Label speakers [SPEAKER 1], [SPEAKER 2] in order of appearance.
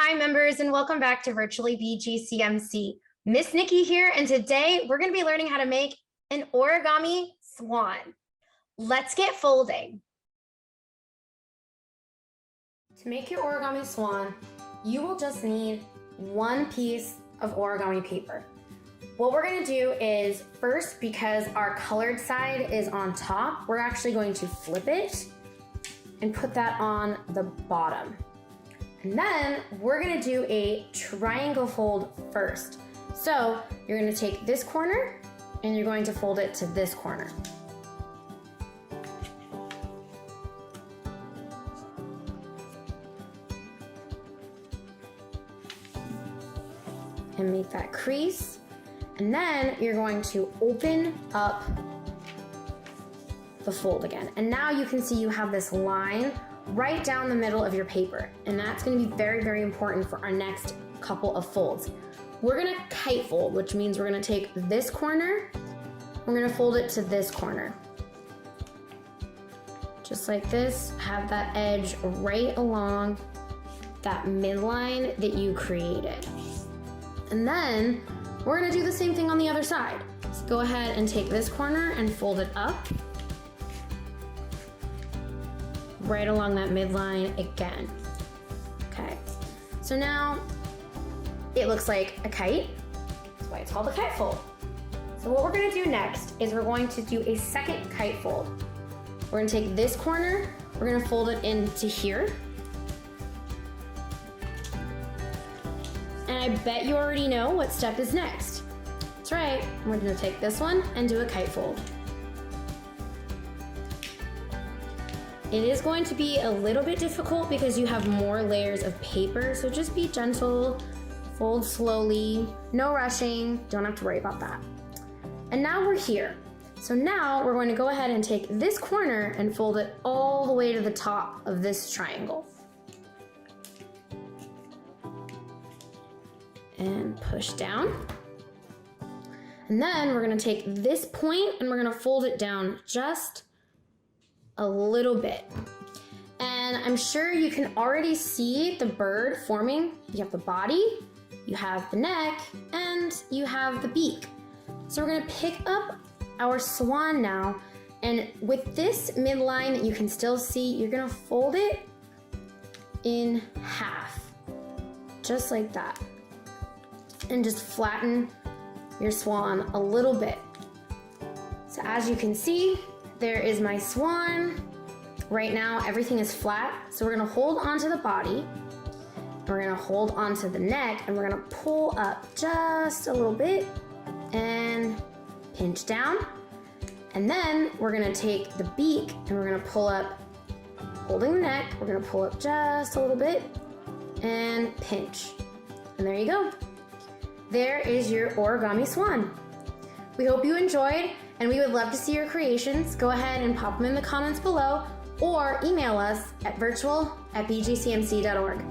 [SPEAKER 1] Hi, members, and welcome back to Virtually BGCMC. Miss Nikki here, and today we're going to be learning how to make an origami swan. Let's get folding. To make your origami swan, you will just need one piece of origami paper. What we're going to do is first, because our colored side is on top, we're actually going to flip it and put that on the bottom. And then we're gonna do a triangle fold first. So you're gonna take this corner and you're going to fold it to this corner. And make that crease. And then you're going to open up the fold again. And now you can see you have this line right down the middle of your paper. And that's gonna be very, very important for our next couple of folds. We're gonna kite fold, which means we're gonna take this corner, we're gonna fold it to this corner. Just like this, have that edge right along that midline that you created. And then we're gonna do the same thing on the other side. So go ahead and take this corner and fold it up right along that midline again. Okay, so now it looks like a kite. That's why it's called a kite fold. So what we're gonna do next is we're going to do a second kite fold. We're gonna take this corner, we're gonna fold it into here. And I bet you already know what step is next. That's right, we're gonna take this one and do a kite fold. It is going to be a little bit difficult because you have more layers of paper, so just be gentle, fold slowly, no rushing, don't have to worry about that. And now we're here. So now we're going to go ahead and take this corner and fold it all the way to the top of this triangle. And push down. And then we're gonna take this point and we're gonna fold it down just a little bit. And I'm sure you can already see the bird forming. You have the body, you have the neck, and you have the beak. So we're gonna pick up our swan now, and with this midline that you can still see, you're gonna fold it in half, just like that. And just flatten your swan a little bit. So as you can see, there is my swan. Right now, everything is flat. So we're gonna hold onto the body, we're gonna hold onto the neck, and we're gonna pull up just a little bit and pinch down. And then we're gonna take the beak and we're gonna pull up, holding the neck, we're gonna pull up just a little bit and pinch. And there you go. There is your origami swan. We hope you enjoyed, and we would love to see your creations. Go ahead and pop them in the comments below or email us at virtual@bgcmc.org.